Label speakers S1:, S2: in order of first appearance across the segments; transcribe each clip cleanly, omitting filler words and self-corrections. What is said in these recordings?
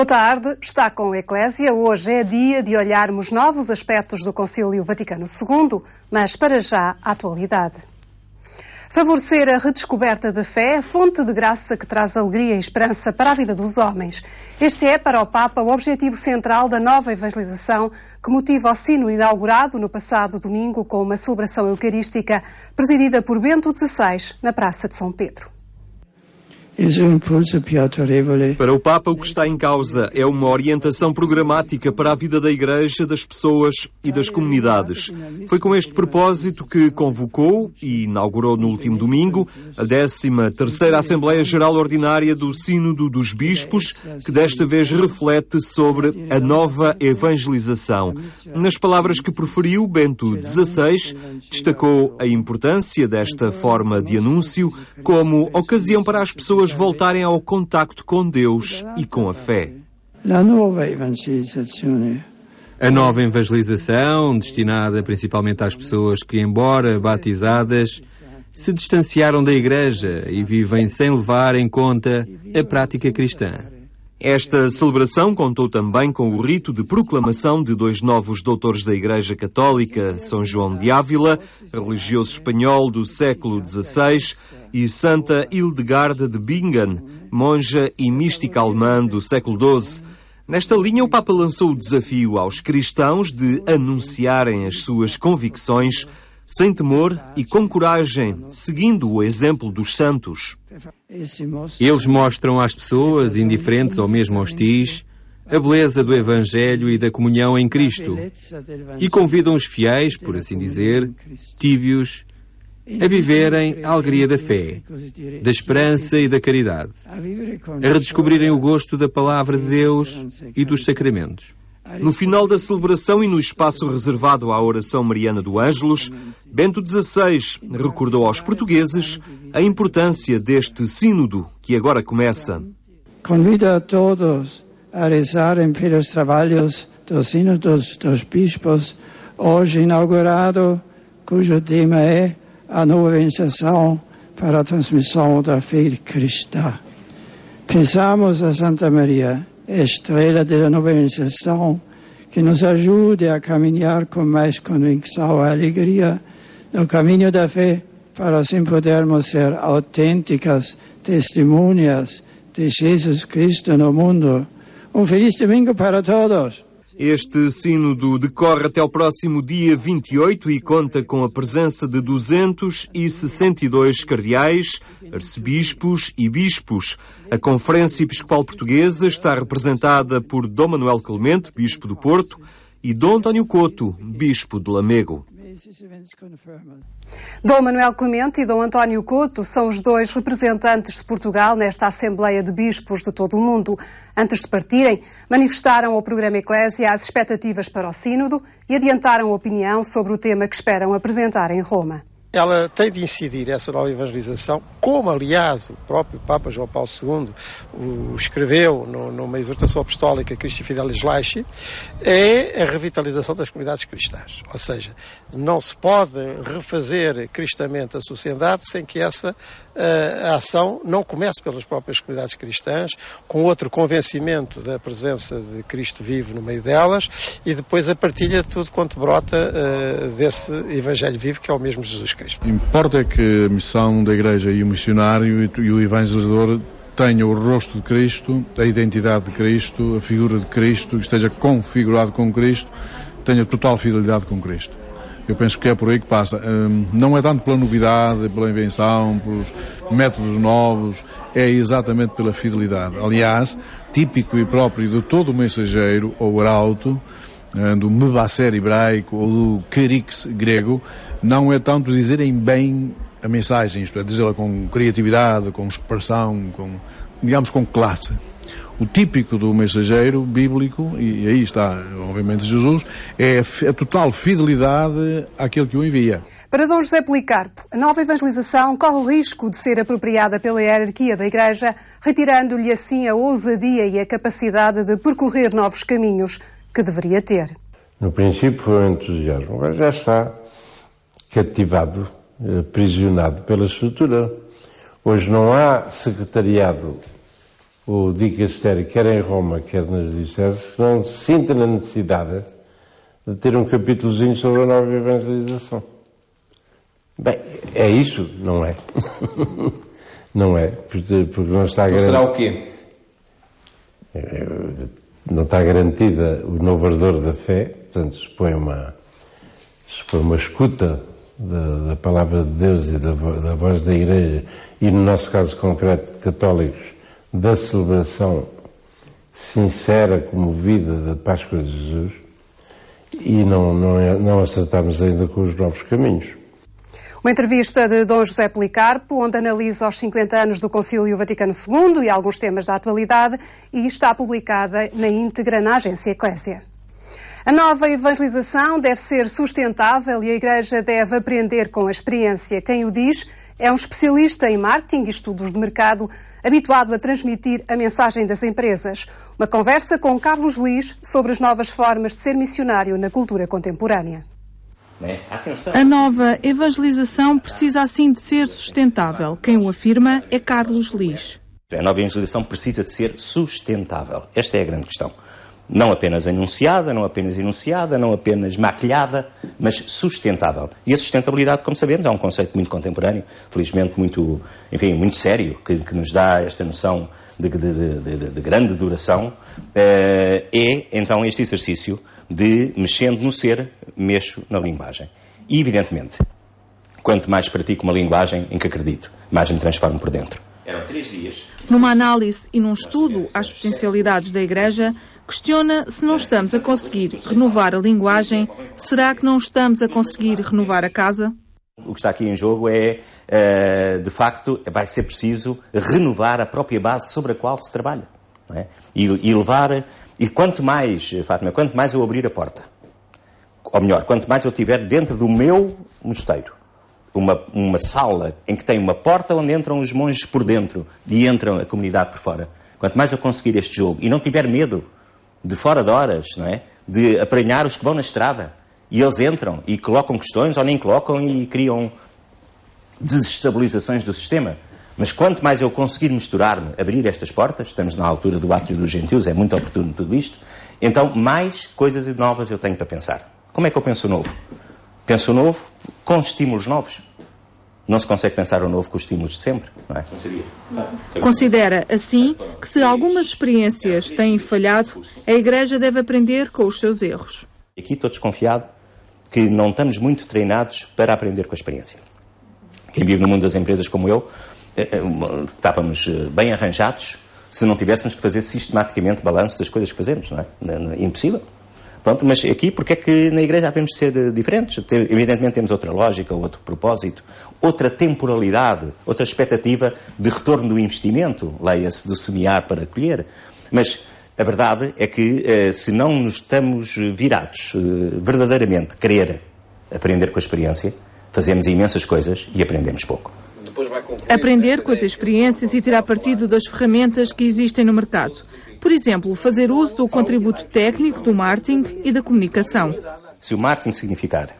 S1: Boa tarde, está com a Eclésia. Hoje é dia de olharmos novos aspectos do Concílio Vaticano II, mas para já a atualidade. Favorecer a redescoberta da fé é fonte de graça que traz alegria e esperança para a vida dos homens. Este é, para o Papa, o objetivo central da nova evangelização que motiva o sino inaugurado no passado domingo com uma celebração eucarística presidida por Bento XVI na Praça de São Pedro.
S2: Para o Papa, o que está em causa é uma orientação programática para a vida da Igreja, das pessoas e das comunidades. Foi com este propósito que convocou e inaugurou no último domingo a 13ª Assembleia Geral Ordinária do Sínodo dos Bispos, que desta vez reflete sobre a nova evangelização. Nas palavras que proferiu, Bento XVI destacou a importância desta forma de anúncio como ocasião para as pessoas voltarem ao contacto com Deus e com a fé.
S3: A nova evangelização, destinada principalmente às pessoas que, embora batizadas, se distanciaram da Igreja e vivem sem levar em conta a prática cristã.
S2: Esta celebração contou também com o rito de proclamação de dois novos doutores da Igreja Católica, São João de Ávila, religioso espanhol do século XVI, e Santa Hildegarda de Bingen, monja e mística alemã do século XII. Nesta linha, o Papa lançou o desafio aos cristãos de anunciarem as suas convicções sem temor e com coragem, seguindo o exemplo dos santos.
S3: Eles mostram às pessoas, indiferentes ou mesmo hostis, a beleza do Evangelho e da comunhão em Cristo e convidam os fiéis, por assim dizer, tíbios, a viverem a alegria da fé, da esperança e da caridade, a redescobrirem o gosto da Palavra de Deus e dos sacramentos.
S2: No final da celebração e no espaço reservado à oração mariana do Ângelus, Bento XVI recordou aos portugueses a importância deste sínodo que agora começa.
S4: Convido a todos a rezarem pelos trabalhos do Sínodo dos Bispos, hoje inaugurado, cujo tema é a nova evangelização para a transmissão da fé cristã. Peçamos a Santa Maria, estrela da nova evangelização, que nos ajude a caminhar com mais convicção e alegria no caminho da fé, para assim podermos ser autênticas testemunhas de Jesus Cristo no mundo. Um feliz domingo para todos!
S2: Este sínodo decorre até o próximo dia 28 e conta com a presença de 262 cardeais, arcebispos e bispos. A Conferência Episcopal Portuguesa está representada por Dom Manuel Clemente, bispo do Porto, e Dom António Couto, bispo de Lamego.
S1: Dom Manuel Clemente e Dom António Couto são os dois representantes de Portugal nesta Assembleia de Bispos de todo o mundo. Antes de partirem, manifestaram ao programa Eclésia as expectativas para o Sínodo e adiantaram a opinião sobre o tema que esperam apresentar em Roma.
S5: Ela tem de incidir, essa nova evangelização, como aliás o próprio Papa João Paulo II o escreveu numa exortação apostólica Christi Fidelis Laici, é a revitalização das comunidades cristãs. Ou seja, não se pode refazer cristamente a sociedade sem que essa a ação não comece pelas próprias comunidades cristãs, com outro convencimento da presença de Cristo vivo no meio delas e depois a partilha de tudo quanto brota desse Evangelho vivo que é o mesmo Jesus Cristo.
S6: Importa que a missão da Igreja e o missionário e o evangelizador tenham o rosto de Cristo, a identidade de Cristo, a figura de Cristo, que esteja configurado com Cristo, tenha total fidelidade com Cristo. Eu penso que é por aí que passa. Não é tanto pela novidade, pela invenção, pelos métodos novos, é exatamente pela fidelidade. Aliás, típico e próprio de todo o mensageiro, ou arauto, do mebacer hebraico ou do kerix grego, não é tanto dizerem bem a mensagem, isto é, dizê-la com criatividade, com expressão, digamos com classe. O típico do mensageiro bíblico, e aí está, obviamente, Jesus, é a total fidelidade àquele que o envia.
S1: Para Dom José Policarpo, a nova evangelização corre o risco de ser apropriada pela hierarquia da Igreja, retirando-lhe assim a ousadia e a capacidade de percorrer novos caminhos que deveria ter.
S7: No princípio foi um entusiasmo, agora já está cativado, aprisionado pela estrutura. Hoje não há secretariado o dicastério, quer em Roma, quer nas dioceses, que não se sinta na necessidade de ter um capítulozinho sobre a nova evangelização. Bem, é isso? Não é. Não é, porque não está garantido.
S3: Será o quê?
S7: Não está garantida o novo ardor da fé, portanto, se põe uma escuta da palavra de Deus e da voz da Igreja, e no nosso caso concreto de católicos, da celebração sincera, comovida da Páscoa de Jesus, e não acertamos ainda com os novos caminhos.
S1: Uma entrevista de Dom José Policarpo, onde analisa os 50 anos do Concílio Vaticano II e alguns temas da atualidade, e está publicada na íntegra na agência Eclésia. A nova evangelização deve ser sustentável e a Igreja deve aprender com a experiência. Quem o diz é um especialista em marketing e estudos de mercado, habituado a transmitir a mensagem das empresas. Uma conversa com Carlos Lis sobre as novas formas de ser missionário na cultura contemporânea.
S8: A nova evangelização precisa assim de ser sustentável. Quem o afirma é Carlos Lis.
S9: A nova evangelização precisa de ser sustentável. Esta é a grande questão. Não apenas enunciada, não apenas maquilhada, mas sustentável. E a sustentabilidade, como sabemos, é um conceito muito contemporâneo, felizmente muito sério, que nos dá esta noção de grande duração. É, então, este exercício de, mexendo no ser, mexo na linguagem. E, evidentemente, quanto mais pratico uma linguagem em que acredito, mais me transformo por dentro. Eram 3 dias.
S8: Numa análise e num estudo às potencialidades da Igreja, questiona se não estamos a conseguir renovar a linguagem. Será que não estamos a conseguir renovar a casa?
S9: O que está aqui em jogo é, de facto, vai ser preciso renovar a própria base sobre a qual se trabalha. Não é? E levar... E quanto mais, Fátima, quanto mais eu abrir a porta, ou melhor, quanto mais eu tiver dentro do meu mosteiro, uma sala em que tem uma porta onde entram os monges por dentro e entram a comunidade por fora, quanto mais eu conseguir este jogo e não tiver medo de fora de horas, não é? De aparelhar os que vão na estrada e eles entram e colocam questões ou nem colocam e criam desestabilizações do sistema. Mas quanto mais eu conseguir misturar-me, abrir estas portas, estamos na altura do átrio dos gentios, é muito oportuno tudo isto, então mais coisas novas eu tenho para pensar. Como é que eu penso o novo? Penso o novo com estímulos novos. Não se consegue pensar o novo com os estímulos de sempre, não é?
S8: Considera, assim, que se algumas experiências têm falhado, a Igreja deve aprender com os seus erros.
S9: Aqui estou desconfiado que não estamos muito treinados para aprender com a experiência. Quem vive no mundo das empresas como eu, estávamos bem arranjados se não tivéssemos que fazer sistematicamente balanço das coisas que fazemos, não é? Impossível. Pronto, mas aqui, porque é que na Igreja havemos de ser diferentes? Evidentemente temos outra lógica, outro propósito, outra temporalidade, outra expectativa de retorno do investimento, leia-se, do semear para colher. Mas a verdade é que se não nos estamos virados verdadeiramente querer aprender com a experiência, fazemos imensas coisas e aprendemos pouco.
S8: Aprender com as experiências e tirar partido das ferramentas que existem no mercado. Por exemplo, fazer uso do contributo técnico do marketing e da comunicação.
S9: Se o marketing significar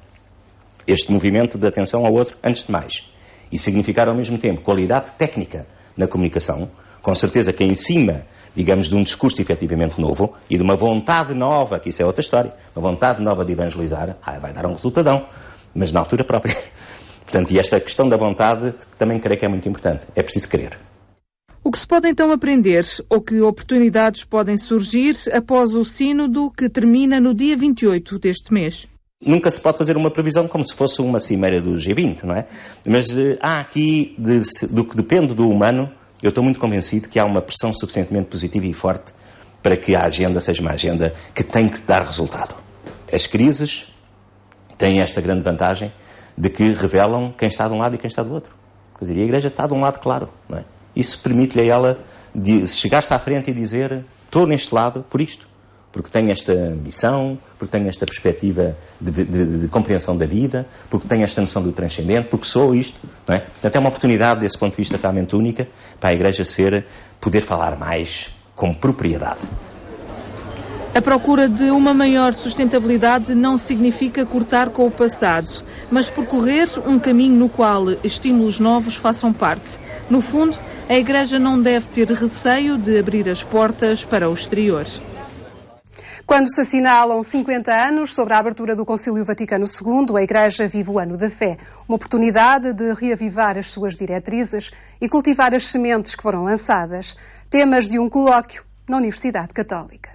S9: este movimento de atenção ao outro, antes de mais, e significar ao mesmo tempo qualidade técnica na comunicação, com certeza que em cima, digamos, de um discurso efetivamente novo e de uma vontade nova, que isso é outra história, uma vontade nova de evangelizar, vai dar um resultadão, mas na altura própria. Portanto, e esta questão da vontade também creio que é muito importante. É preciso querer.
S8: O que se pode então aprender, ou que oportunidades podem surgir após o sínodo que termina no dia 28 deste mês?
S9: Nunca se pode fazer uma previsão como se fosse uma cimeira do G20, não é? Mas há aqui, do que depende do humano, eu estou muito convencido que há uma pressão suficientemente positiva e forte para que a agenda seja uma agenda que tem que dar resultado. As crises têm esta grande vantagem de que revelam quem está de um lado e quem está do outro. Quer dizer, a Igreja está de um lado claro, não é? Isso permite-lhe a ela chegar-se à frente e dizer: estou neste lado por isto, porque tenho esta missão, porque tenho esta perspectiva de compreensão da vida, porque tenho esta noção do transcendente, porque sou isto, não é? Portanto, é uma oportunidade, desse ponto de vista, realmente única, para a Igreja poder falar mais com propriedade.
S8: A procura de uma maior sustentabilidade não significa cortar com o passado, mas percorrer um caminho no qual estímulos novos façam parte. No fundo, A Igreja não deve ter receio de abrir as portas para o exterior.
S1: Quando se assinalam 50 anos sobre a abertura do Concílio Vaticano II, a Igreja vive o Ano da Fé, uma oportunidade de reavivar as suas diretrizes e cultivar as sementes que foram lançadas, temas de um colóquio na Universidade Católica.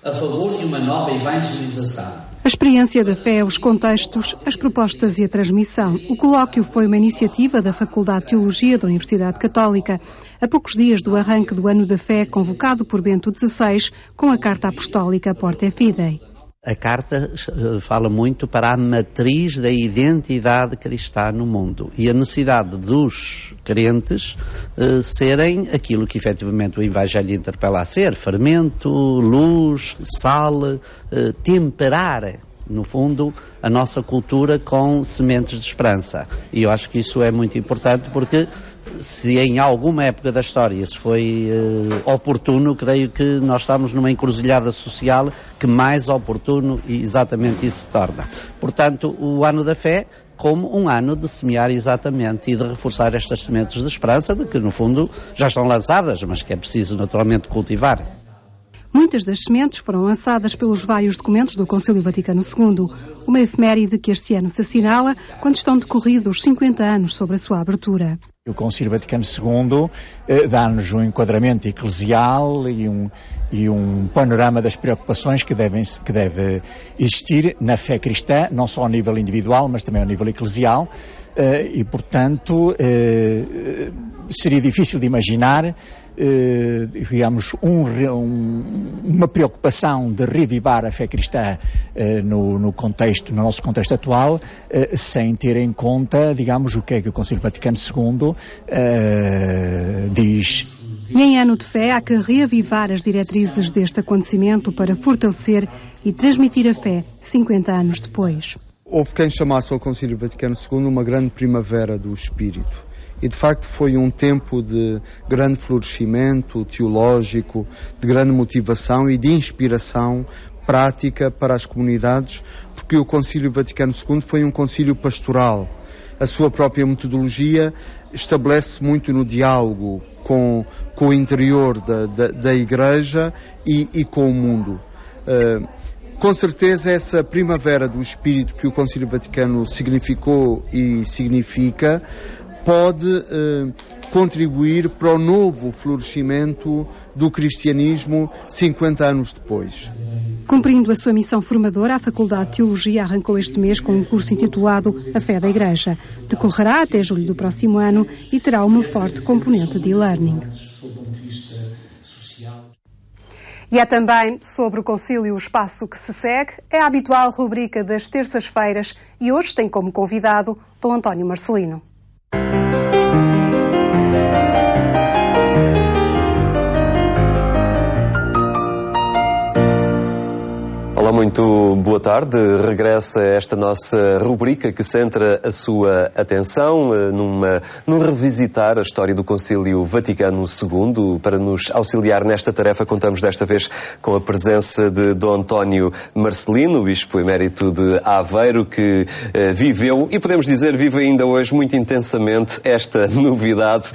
S10: A favor de uma nova evangelização.
S1: A experiência da fé, os contextos, as propostas e a transmissão. O colóquio foi uma iniciativa da Faculdade de Teologia da Universidade Católica, a poucos dias do arranque do Ano da Fé, convocado por Bento XVI com a Carta Apostólica Portae Fidei.
S10: A carta fala muito para a matriz da identidade cristã no mundo e a necessidade dos crentes serem aquilo que efetivamente o Evangelho interpela a ser: fermento, luz, sal, temperar, no fundo, a nossa cultura com sementes de esperança. E eu acho que isso é muito importante, porque se em alguma época da história isso foi oportuno, creio que nós estamos numa encruzilhada social que mais oportuno e exatamente isso se torna. Portanto, o Ano da Fé como um ano de semear exatamente e de reforçar estas sementes de esperança, de que no fundo já estão lançadas, mas que é preciso naturalmente cultivar.
S1: Muitas das sementes foram lançadas pelos vários documentos do Concílio Vaticano II, uma efeméride que este ano se assinala quando estão decorridos 50 anos sobre a sua abertura.
S11: O Concílio Vaticano II dá-nos um enquadramento eclesial e um panorama das preocupações que deve existir na fé cristã, não só ao nível individual, mas também ao nível eclesial, e, portanto, seria difícil de imaginar digamos, uma preocupação de revivar a fé cristã no nosso contexto atual, sem ter em conta, digamos, o que é que o Concílio Vaticano II diz.
S1: E em ano de fé há que reavivar as diretrizes deste acontecimento para fortalecer e transmitir a fé 50 anos depois.
S12: Houve quem chamasse ao Concílio Vaticano II uma grande primavera do espírito. E, de facto, foi um tempo de grande florescimento teológico, de grande motivação e de inspiração prática para as comunidades, porque o Concílio Vaticano II foi um concílio pastoral. A sua própria metodologia estabelece muito no diálogo com o interior da Igreja e com o mundo. Com certeza, essa primavera do espírito que o Concílio Vaticano significou e significa pode contribuir para o novo florescimento do cristianismo 50 anos depois.
S1: Cumprindo a sua missão formadora, a Faculdade de Teologia arrancou este mês com um curso intitulado A Fé da Igreja. Decorrerá até julho do próximo ano e terá uma forte componente de e-learning. E é também sobre o concílio O Espaço que se segue, é a habitual rubrica das terças-feiras e hoje tem como convidado Dom António Marcelino.
S2: Olá, muito boa tarde. Regressa esta nossa rubrica que centra a sua atenção num revisitar a história do Concílio Vaticano II. Para nos auxiliar nesta tarefa, contamos desta vez com a presença de Dom António Marcelino, Bispo Emérito de Aveiro, que viveu, e podemos dizer vive ainda hoje muito intensamente, esta novidade.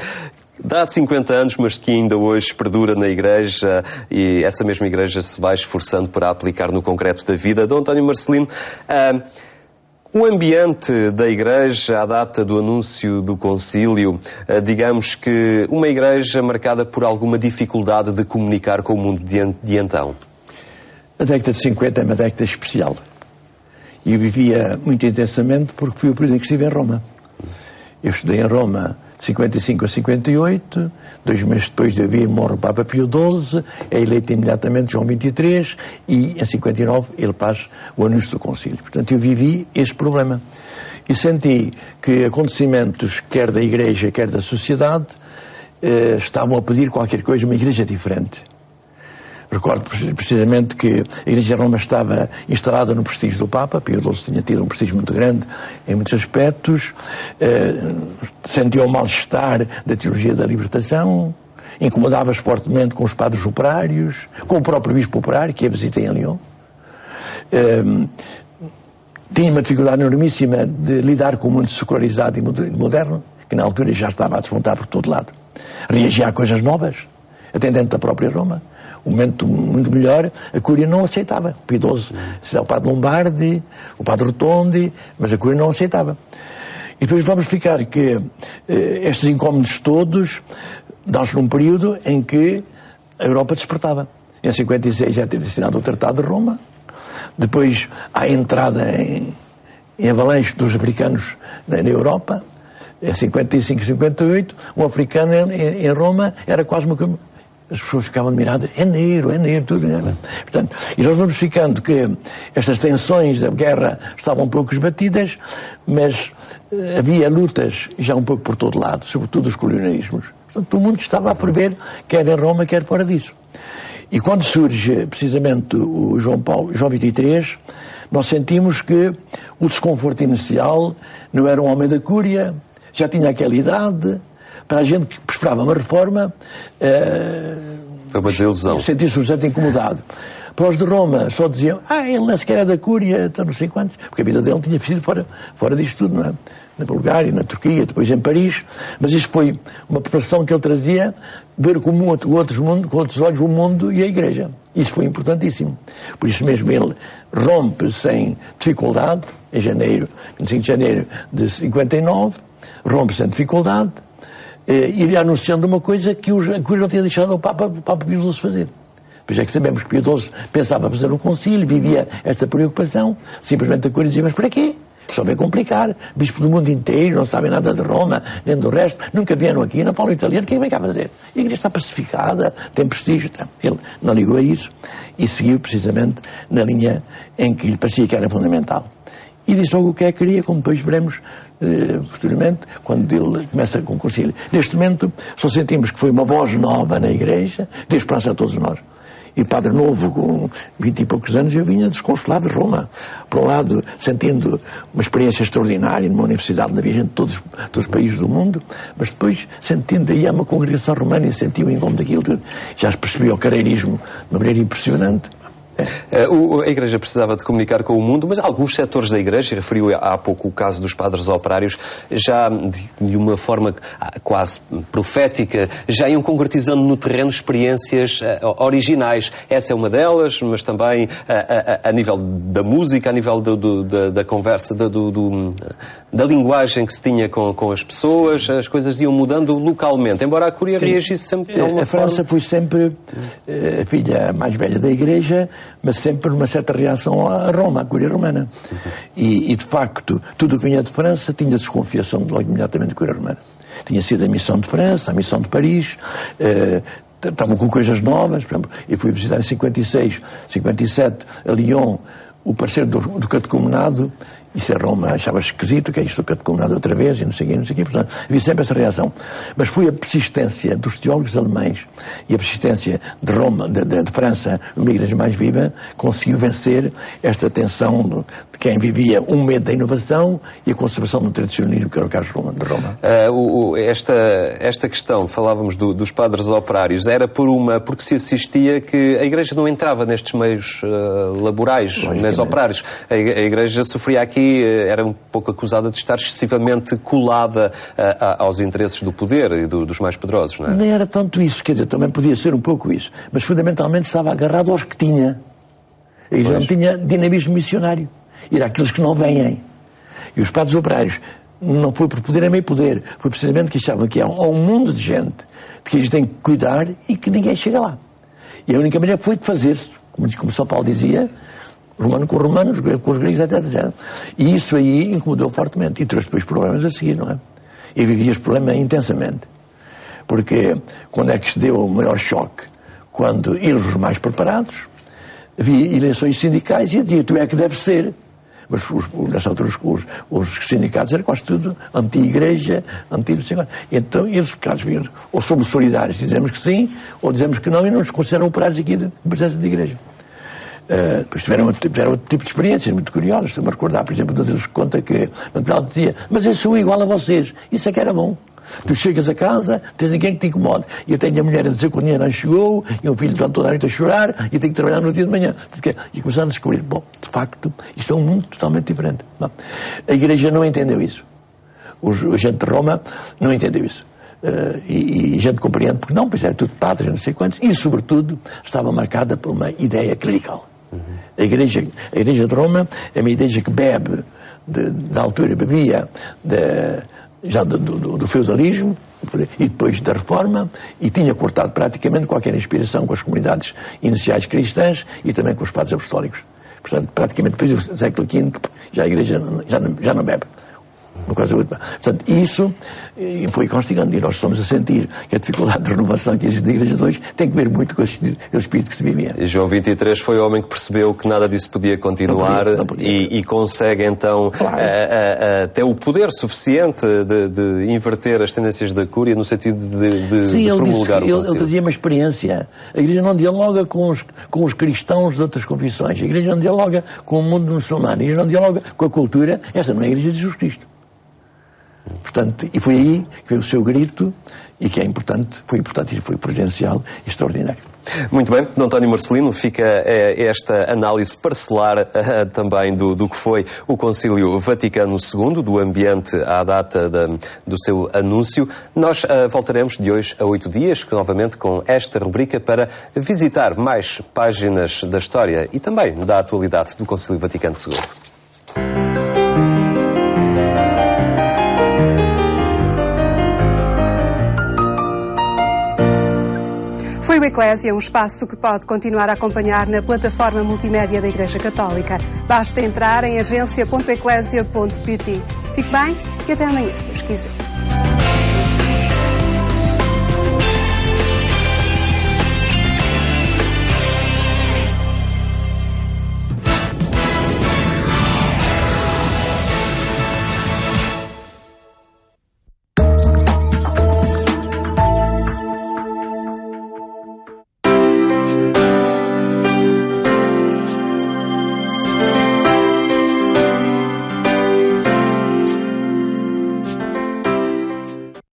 S2: Dá 50 anos, mas que ainda hoje perdura na Igreja, e essa mesma Igreja se vai esforçando para aplicar no concreto da vida. Dom António Marcelino, o ambiente da Igreja à data do anúncio do concílio, digamos que uma Igreja marcada por alguma dificuldade de comunicar com o mundo de então.
S13: A década de 50 é uma década especial. E eu vivia muito intensamente porque fui o período em que estive em Roma. Eu estudei em Roma de 55 a 58, 2 meses depois de vir morre o Papa Pio XII, é eleito imediatamente João XXIII e em 59 ele faz o anúncio do concílio. Portanto, eu vivi este problema e senti que acontecimentos, quer da Igreja, quer da sociedade, estavam a pedir qualquer coisa, uma Igreja diferente. Recordo precisamente que a Igreja de Roma estava instalada no prestígio do Papa. Pio XII tinha tido um prestígio muito grande em muitos aspectos, sentia o mal-estar da teologia da libertação, incomodava-se fortemente com os padres operários, com o próprio bispo operário, que a visitei em Lyon. Tinha uma dificuldade enormíssima de lidar com o mundo secularizado e moderno, que na altura já estava a despontar por todo lado. reagia a coisas novas, até dentro da própria Roma. Um momento muito melhor, a Cúria não aceitava. O Pio XII, o padre Lombardi, o padre Rotondi, mas a Cúria não aceitava. E depois vamos ficar que estes incómodos todos dão-se num período em que a Europa despertava. Em 56 já teve assinado o Tratado de Roma, depois há a entrada em avalanche dos africanos na Europa, em 55 e 58, um africano em Roma era quase uma coisa. As pessoas ficavam admiradas, é negro, tudo. Portanto, e nós vamos ficando que estas tensões da guerra estavam um pouco esbatidas, mas havia lutas já um pouco por todo lado, sobretudo os colonialismos. Portanto, o mundo estava a ferver, quer em Roma, quer fora disso. E quando surge, precisamente, o João XXIII, nós sentimos que o desconforto inicial não era um homem da Cúria, já tinha aquela idade. Para a gente que esperava uma reforma,
S2: foi uma desilusão.
S13: Sentia-se bastante incomodado. Para os de Roma só diziam, ele nem sequer é da Cúria, não sei quantos, porque a vida dele tinha sido fora disto tudo, não é? Na Bulgária, na Turquia, depois em Paris, mas isto foi uma preparação que ele trazia, ver com outros olhos o mundo e a Igreja. Isso foi importantíssimo. Por isso mesmo ele rompe sem dificuldade, em janeiro, 25 de janeiro de 59, rompe sem dificuldade, iria anunciando uma coisa que a Cúria não tinha deixado o Papa Pio XII fazer. Pois é que sabemos que Pio XII pensava fazer um concílio, vivia esta preocupação, simplesmente a Cúria dizia, mas para quê? Só vem complicar, bispos do mundo inteiro, não sabem nada de Roma, nem do resto, nunca vieram aqui, não falam italiano, quem vem cá fazer? A Igreja está pacificada, tem prestígio, tá? Ele não ligou a isso e seguiu precisamente na linha em que lhe parecia que era fundamental. E disse logo o que queria, como depois veremos posteriormente, quando ele começa com o concílio. Neste momento, só sentimos que foi uma voz nova na Igreja, de esperança a todos nós. E o padre novo, com 20 e poucos anos, eu vinha desconsolado de Roma. Por um lado, sentindo uma experiência extraordinária numa universidade na Virgem de todos os países do mundo, mas depois sentindo aí uma congregação romana e sentia o incômodo daquilo tudo. Já se percebia o carreirismo de uma maneira impressionante.
S2: A Igreja precisava de comunicar com o mundo, mas alguns setores da Igreja, referiu há pouco o caso dos padres operários, já de uma forma quase profética, já iam concretizando no terreno experiências originais. Essa é uma delas, mas também a nível da música, a nível da conversa, da linguagem que se tinha com as pessoas, as coisas iam mudando localmente, embora a Cúria reagisse sempre de alguma forma.
S13: A França foi sempre a filha mais velha da Igreja, mas sempre numa certa reação a Roma, à Cúria Romana. E de facto, tudo o que vinha de França tinha desconfiação logo imediatamente da Cúria Romana. Tinha sido a missão de França, a missão de Paris, estavam com coisas novas. Por exemplo, eu fui visitar em 56, 57, a Lyon, o parceiro do catecumenado. Isso é Roma, achava esquisito, que é isto do catecumenado outra vez, e não sei o quê, portanto, havia sempre essa reação. Mas foi a persistência dos teólogos alemães e a persistência de Roma, de França, uma igreja mais viva, conseguiu vencer esta tensão de quem vivia um medo da inovação e a conservação do tradicionalismo, que era o caso de Roma.
S2: Esta questão, falávamos dos padres operários, era porque se assistia que a igreja não entrava nestes meios laborais, meios operários. A igreja sofria aqui, era um pouco acusada de estar excessivamente colada aos interesses do poder e dos mais poderosos, não é?
S13: Nem era tanto isso, quer dizer, também podia ser um pouco isso, mas fundamentalmente estava agarrado aos que tinha. A igreja não tinha dinamismo missionário. Era aqueles que não vêm. E os padres operários não foi por poder nem meio poder, foi precisamente que achavam que há um mundo de gente de que eles têm que cuidar e que ninguém chega lá. E a única maneira foi de fazer-se, como São Paulo dizia, romano com romanos, grego com os gregos, etc. E isso aí incomodou fortemente e trouxe depois problemas a seguir, não é? Eu vivia este problema intensamente. Porque quando é que se deu o maior choque? Quando eles, os mais preparados, havia eleições sindicais e dizia, tu é que deve ser. Mas nessa altura os sindicatos eram quase tudo anti-igreja, anti-senhor. Então eles ficaram, ou somos solidários, dizemos que sim, ou dizemos que não, e não nos consideram operários aqui de presença de igreja. Depois tiveram outro tipo de experiências muito curiosas. Estou-me a recordar, por exemplo, de um deles que conta que Manuel dizia, mas eu sou igual a vocês, isso é que era bom. Tu chegas a casa, tens ninguém que te incomode. E eu tenho a mulher a dizer que o dinheiro não chegou, e um filho durante toda a noite a chorar, e eu tenho que trabalhar no dia de manhã. E começaram a descobrir, bom, de facto, isto é um mundo totalmente diferente. Bom, a Igreja não entendeu isso. A gente de Roma não entendeu isso. e a gente compreende porque não, pois era tudo padre, não sei quantos, e sobretudo estava marcada por uma ideia clerical. A igreja de Roma é uma igreja que bebe, da altura bebia já do feudalismo e depois da reforma, e tinha cortado praticamente qualquer inspiração com as comunidades iniciais cristãs e também com os padres apostólicos. Portanto, praticamente depois do século V já a igreja já não bebe. Uma coisa última. Portanto, isso foi constigando, e nós estamos a sentir que a dificuldade de renovação que existe na igreja de hoje tem que ver muito com o espírito que se vivia.
S14: E João XXIII foi o homem que percebeu que nada disso podia continuar. Não podia. E consegue então ter o poder suficiente de inverter as tendências da Cúria no sentido de promulgar o concílio. Ele trazia uma experiência. A igreja não dialoga com os cristãos de outras confissões, a igreja não dialoga com o mundo muçulmano, a igreja não dialoga com a cultura. Esta não é a igreja de Jesus Cristo. Portanto, e foi aí que veio o seu grito, e que foi importante e foi providencial e extraordinário. Muito bem, D. António Marcelino, fica esta análise parcelar também do que foi o Concílio Vaticano II, do ambiente à data do seu anúncio. Nós voltaremos de hoje a 8 dias, novamente com esta rubrica, para visitar mais páginas da história e também da atualidade do Concílio Vaticano II.
S1: Foi o Eclésia, um espaço que pode continuar a acompanhar na plataforma multimédia da Igreja Católica. Basta entrar em agência.eclésia.pt. Fique bem e até amanhã, se Deus quiser.